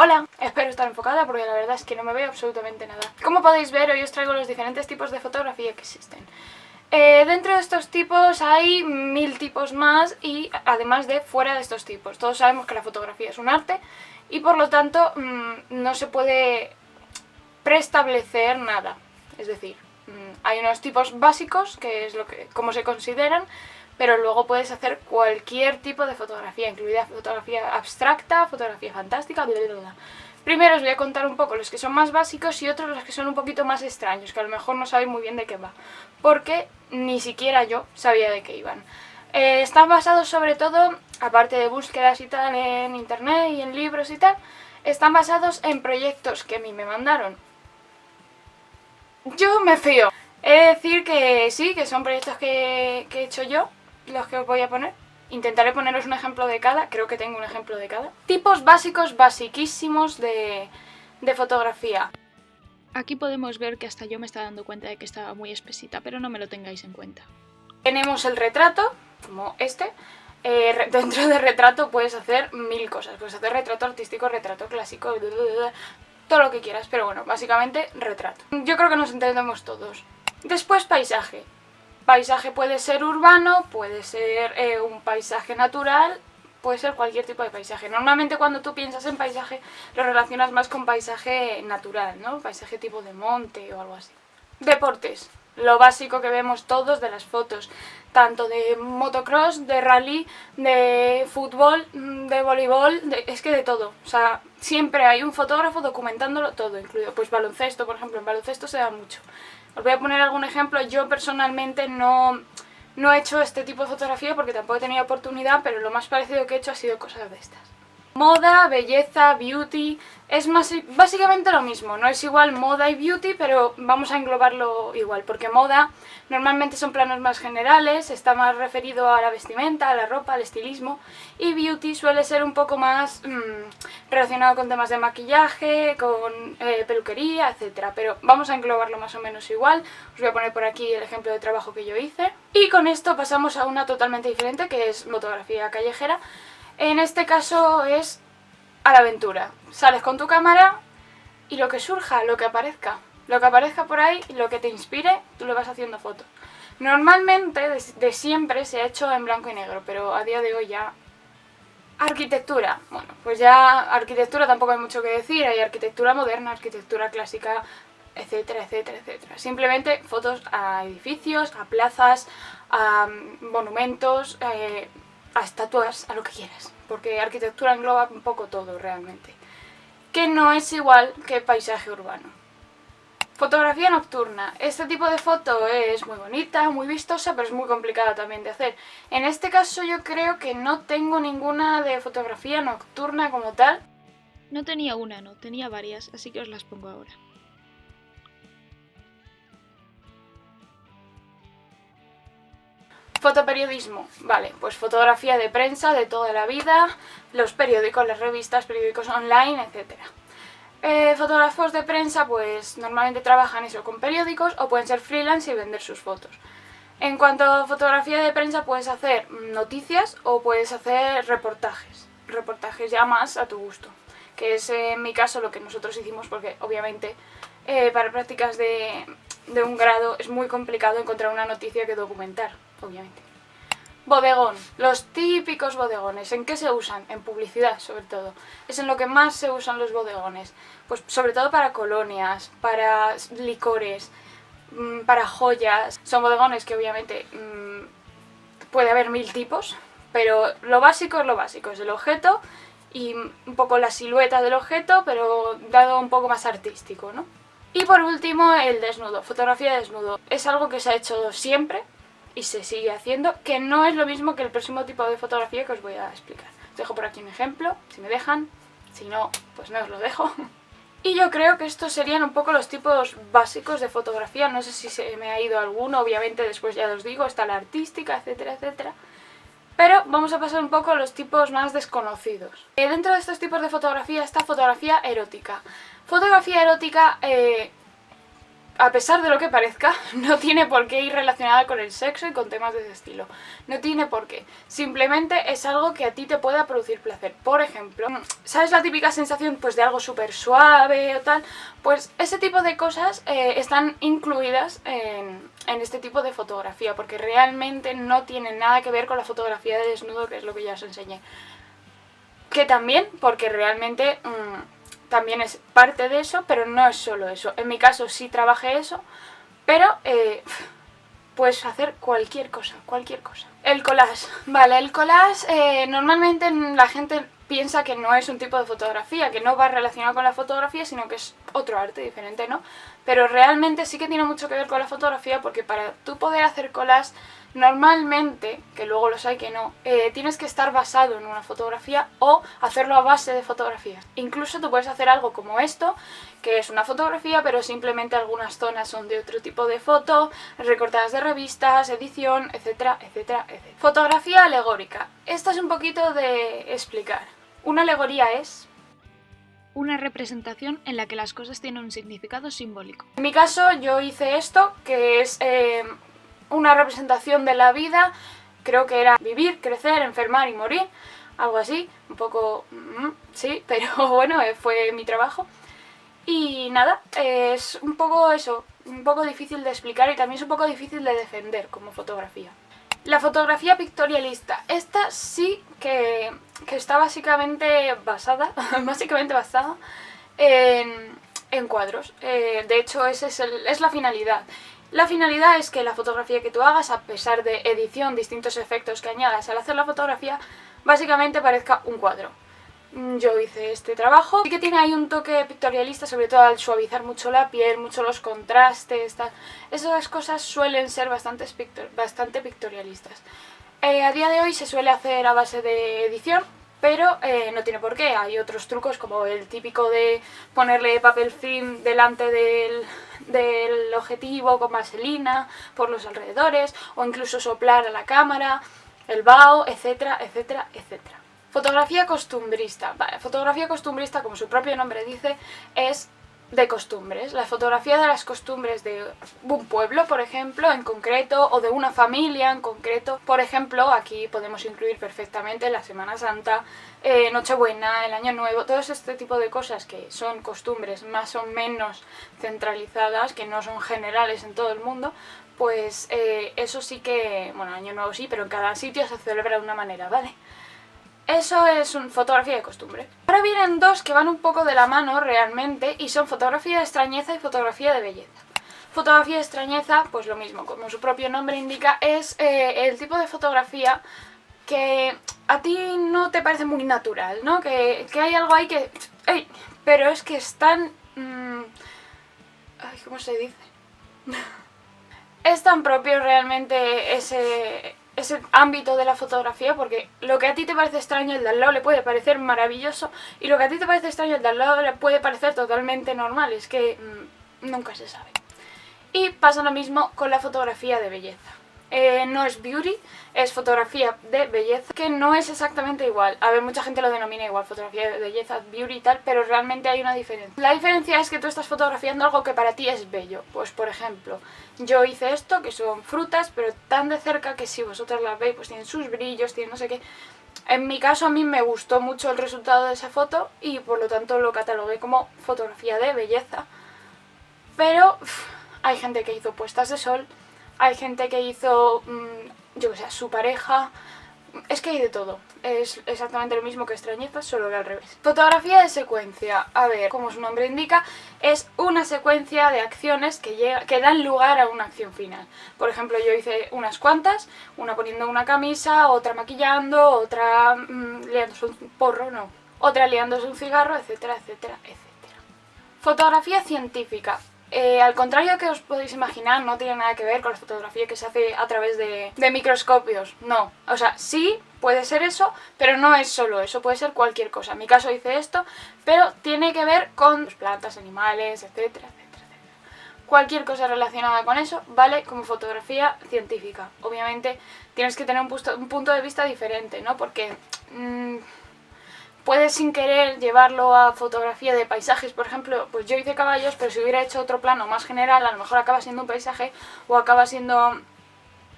Hola, espero estar enfocada porque la verdad es que no me veo absolutamente nada. Como podéis ver, hoy os traigo los diferentes tipos de fotografía que existen. Dentro de estos tipos hay 1000 tipos más y además de fuera de estos tipos. Todos sabemos que la fotografía es un arte y por lo tanto no se puede preestablecer nada. Es decir, hay unos tipos básicos, que es como se consideran, pero luego puedes hacer cualquier tipo de fotografía, incluida fotografía abstracta, fotografía fantástica, bla, bla, bla. Primero os voy a contar un poco los que son más básicos y otros los que son un poquito más extraños, que a lo mejor no sabéis muy bien de qué va, porque ni siquiera yo sabía de qué iban. Están basados sobre todo, aparte de búsquedas y tal en internet y en libros y tal, están basados en proyectos que a mí me mandaron. Yo me fío. He de decir que sí, que son proyectos que he hecho yo, los que os voy a poner. Intentaré poneros un ejemplo de cada, creo que tengo un ejemplo de cada. Tipos básicos, basiquísimos de fotografía. Aquí podemos ver que hasta yo me estaba dando cuenta de que estaba muy espesita, pero no me lo tengáis en cuenta. Tenemos el retrato, como este. Dentro de retrato puedes hacer 1000 cosas. Puedes hacer retrato artístico, retrato clásico, todo lo que quieras, pero bueno, básicamente retrato. Yo creo que nos entendemos todos. Después paisaje. Paisaje puede ser urbano, puede ser un paisaje natural, puede ser cualquier tipo de paisaje. Normalmente cuando tú piensas en paisaje lo relacionas más con paisaje natural, ¿no? Paisaje tipo de monte o algo así. Deportes. Lo básico que vemos todos de las fotos, tanto de motocross, de rally, de fútbol, de voleibol, es que de todo. O sea, siempre hay un fotógrafo documentándolo todo, incluido pues baloncesto, por ejemplo, en baloncesto se da mucho. Os voy a poner algún ejemplo. Yo personalmente no he hecho este tipo de fotografía porque tampoco he tenido oportunidad, pero lo más parecido que he hecho ha sido cosas de estas. Moda, belleza, beauty, es básicamente lo mismo, no es igual moda y beauty, pero vamos a englobarlo igual, porque moda normalmente son planos más generales, está más referido a la vestimenta, a la ropa, al estilismo, y beauty suele ser un poco más relacionado con temas de maquillaje, con peluquería, etc. Pero vamos a englobarlo más o menos igual. Os voy a poner por aquí el ejemplo de trabajo que yo hice. Y con esto pasamos a una totalmente diferente, que es fotografía callejera. En este caso es a la aventura. Sales con tu cámara y lo que surja, lo que aparezca. Lo que aparezca por ahí, lo que te inspire, tú le vas haciendo fotos. Normalmente, de siempre, se ha hecho en blanco y negro, pero a día de hoy ya... Arquitectura. Bueno, pues ya arquitectura tampoco hay mucho que decir. Hay arquitectura moderna, arquitectura clásica, etcétera, etcétera, etcétera. Simplemente fotos a edificios, a plazas, a monumentos... a estatuas, a lo que quieras, porque arquitectura engloba un poco todo realmente, que no es igual que paisaje urbano. Fotografía nocturna. Este tipo de foto es muy bonita, muy vistosa, pero es muy complicada también de hacer. En este caso yo creo que no tengo ninguna de fotografía nocturna como tal. No tenía una, no, tenía varias, así que os las pongo ahora. Fotoperiodismo, vale, pues fotografía de prensa de toda la vida, los periódicos, las revistas, periódicos online, etc. Fotógrafos de prensa pues normalmente trabajan eso con periódicos o pueden ser freelance y vender sus fotos. En cuanto a fotografía de prensa puedes hacer noticias o puedes hacer reportajes ya más a tu gusto, que es en mi caso lo que nosotros hicimos porque obviamente para prácticas de un grado es muy complicado encontrar una noticia que documentar, obviamente. Bodegón, los típicos bodegones. ¿En qué se usan? En publicidad, sobre todo. Es en lo que más se usan los bodegones. Pues sobre todo para colonias, para licores, para joyas. Son bodegones que obviamente puede haber 1000 tipos, pero lo básico es lo básico, es el objeto y un poco la silueta del objeto, pero dado un poco más artístico, ¿no? Y por último, el desnudo, fotografía de desnudo. Es algo que se ha hecho siempre y se sigue haciendo, que no es lo mismo que el próximo tipo de fotografía que os voy a explicar. Os dejo por aquí un ejemplo, si me dejan, si no, pues no os lo dejo. Y yo creo que estos serían un poco los tipos básicos de fotografía, no sé si se me ha ido alguno, obviamente después ya os digo, está la artística, etcétera, etcétera. Pero vamos a pasar un poco a los tipos más desconocidos. Dentro de estos tipos de fotografía está fotografía erótica. Fotografía erótica a pesar de lo que parezca, no tiene por qué ir relacionada con el sexo y con temas de ese estilo. No tiene por qué. Simplemente es algo que a ti te pueda producir placer. Por ejemplo, ¿sabes la típica sensación pues de algo súper suave o tal? Pues ese tipo de cosas están incluidas en este tipo de fotografía, porque realmente no tienen nada que ver con la fotografía de desnudo, que es lo que ya os enseñé. Que también, porque realmente también es parte de eso, pero no es solo eso. En mi caso sí trabajé eso, pero puedes hacer cualquier cosa, cualquier cosa. El collage. Vale, el collage normalmente la gente piensa que no es un tipo de fotografía, que no va relacionado con la fotografía, sino que es otro arte diferente, ¿no? Pero realmente sí que tiene mucho que ver con la fotografía, porque para tú poder hacer collage, normalmente, que luego los hay que no, tienes que estar basado en una fotografía o hacerlo a base de fotografía. Incluso tú puedes hacer algo como esto, que es una fotografía, pero simplemente algunas zonas son de otro tipo de foto, recortadas de revistas, edición, etcétera, etcétera, etcétera. Fotografía alegórica. Esto es un poquito de explicar. Una alegoría es una representación en la que las cosas tienen un significado simbólico. En mi caso yo hice esto, que es una representación de la vida, creo que era vivir, crecer, enfermar y morir, algo así, un poco, sí, pero bueno, fue mi trabajo. Y nada, es un poco eso, un poco difícil de explicar y también es un poco difícil de defender como fotografía. La fotografía pictorialista, esta sí que está básicamente basada en cuadros. De hecho, esa es la finalidad. La finalidad es que la fotografía que tú hagas, a pesar de edición, distintos efectos que añadas al hacer la fotografía, básicamente parezca un cuadro. Yo hice este trabajo. Sí que tiene ahí un toque pictorialista, sobre todo al suavizar mucho la piel, mucho los contrastes, tal. Esas cosas suelen ser bastante pictorialistas. A día de hoy se suele hacer a base de edición, pero no tiene por qué. Hay otros trucos como el típico de ponerle papel film delante del objetivo con vaselina por los alrededores, o incluso soplar a la cámara, el bao, etcétera, etcétera, etcétera. Fotografía costumbrista. Vale, fotografía costumbrista, como su propio nombre dice, es de costumbres. La fotografía de las costumbres de un pueblo, por ejemplo, en concreto, o de una familia en concreto. Por ejemplo, aquí podemos incluir perfectamente la Semana Santa, Nochebuena, el Año Nuevo, todo este tipo de cosas que son costumbres más o menos centralizadas, que no son generales en todo el mundo. Pues eso sí que, bueno, Año Nuevo sí, pero en cada sitio se celebra de una manera, ¿vale? Eso es una fotografía de costumbre. Ahora vienen dos que van un poco de la mano realmente y son fotografía de extrañeza y fotografía de belleza. Fotografía de extrañeza, pues lo mismo, como su propio nombre indica, es el tipo de fotografía que a ti no te parece muy natural, ¿no? Que hay algo ahí que... ¡Ey! Pero es que es tan... Ay, ¿cómo se dice? Es tan propio realmente ese ámbito de la fotografía, porque lo que a ti te parece extraño, el de al lado le puede parecer maravilloso, y lo que a ti te parece extraño, el de al lado le puede parecer totalmente normal. Es que nunca se sabe. Y pasa lo mismo con la fotografía de belleza. No es beauty, es fotografía de belleza, que no es exactamente igual. A ver, mucha gente lo denomina igual, fotografía de belleza, beauty y tal, pero realmente hay una diferencia. La diferencia es que tú estás fotografiando algo que para ti es bello. Pues por ejemplo, yo hice esto, que son frutas, pero tan de cerca que si vosotras las veis, pues tienen sus brillos, tienen no sé qué. En mi caso a mí me gustó mucho el resultado de esa foto y por lo tanto lo catalogué como fotografía de belleza. Pero hay gente que hizo puestas de sol, hay gente que hizo, yo que sé, su pareja. Es que hay de todo. Es exactamente lo mismo que extrañeza, solo que al revés. Fotografía de secuencia. A ver, como su nombre indica, es una secuencia de acciones que dan lugar a una acción final. Por ejemplo, yo hice unas cuantas, una poniendo una camisa, otra maquillando, otra liándose un porro, no, otra liándose un cigarro, etcétera, etcétera, etcétera. Fotografía científica. Al contrario que os podéis imaginar, no tiene nada que ver con la fotografía que se hace a través de microscopios, no. O sea, sí, puede ser eso, pero no es solo eso, puede ser cualquier cosa. En mi caso hice esto, pero tiene que ver con plantas, animales, etcétera, etcétera, etcétera. Cualquier cosa relacionada con eso vale como fotografía científica. Obviamente tienes que tener un punto de vista diferente, ¿no? Porque... puedes sin querer llevarlo a fotografía de paisajes, por ejemplo, pues yo hice caballos, pero si hubiera hecho otro plano más general, a lo mejor acaba siendo un paisaje o acaba siendo,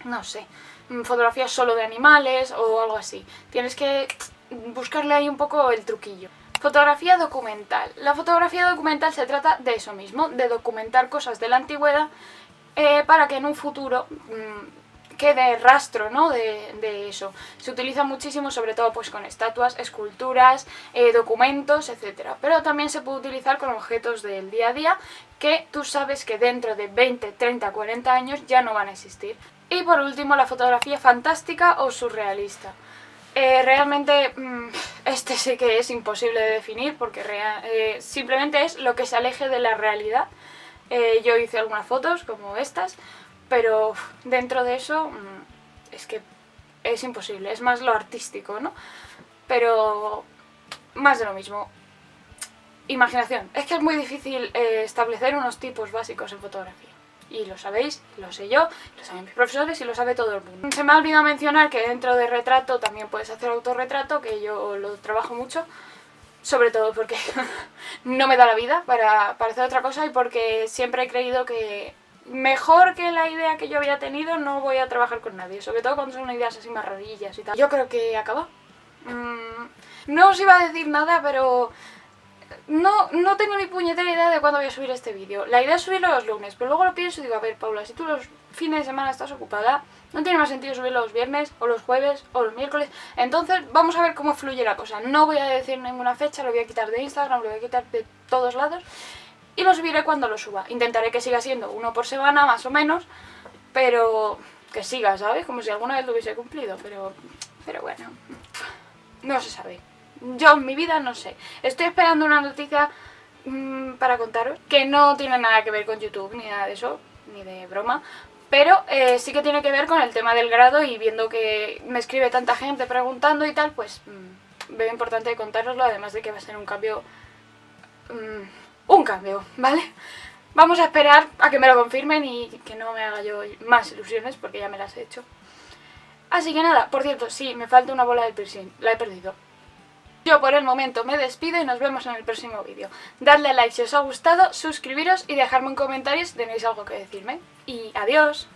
no sé, fotografías solo de animales o algo así. Tienes que buscarle ahí un poco el truquillo. Fotografía documental. La fotografía documental se trata de eso mismo, de documentar cosas de la antigüedad para que en un futuro quede rastro, ¿no? de eso. Se utiliza muchísimo, sobre todo pues con estatuas, esculturas, documentos, etc. Pero también se puede utilizar con objetos del día a día que tú sabes que dentro de 20, 30, 40 años ya no van a existir. Y por último, la fotografía fantástica o surrealista. Realmente este sí que es imposible de definir porque simplemente es lo que se aleje de la realidad. Yo hice algunas fotos como estas, pero dentro de eso es que es imposible, es más lo artístico, ¿no? Pero más de lo mismo. Imaginación. Es que es muy difícil establecer unos tipos básicos en fotografía. Y lo sabéis, lo sé yo, lo saben mis profesores y lo sabe todo el mundo. Se me ha olvidado mencionar que dentro de retrato también puedes hacer autorretrato, que yo lo trabajo mucho, sobre todo porque no me da la vida para hacer otra cosa y porque siempre he creído que mejor que la idea que yo había tenido no voy a trabajar con nadie, sobre todo cuando son ideas así más rarillas y tal. Yo creo que acaba. No os iba a decir nada, pero no tengo ni puñetera idea de cuándo voy a subir este vídeo. La idea es subirlo los lunes, pero luego lo pienso y digo, a ver, Paula, si tú los fines de semana estás ocupada, no tiene más sentido subirlo los viernes, o los jueves, o los miércoles. Entonces vamos a ver cómo fluye la cosa. No voy a decir ninguna fecha, lo voy a quitar de Instagram, lo voy a quitar de todos lados. Y lo subiré cuando lo suba. Intentaré que siga siendo uno por semana, más o menos, pero que siga, ¿sabes? Como si alguna vez lo hubiese cumplido, pero bueno, no se sabe. Yo en mi vida no sé. Estoy esperando una noticia para contaros que no tiene nada que ver con YouTube ni nada de eso, ni de broma, pero sí que tiene que ver con el tema del grado y viendo que me escribe tanta gente preguntando y tal, pues veo importante contároslo, además de que va a ser un cambio, ¿vale? Vamos a esperar a que me lo confirmen y que no me haga yo más ilusiones porque ya me las he hecho. Así que nada, por cierto, sí, me falta una bola del piercing, la he perdido. Yo por el momento me despido y nos vemos en el próximo vídeo. Dadle a like si os ha gustado, suscribiros y dejarme un comentario si tenéis algo que decirme. Y adiós.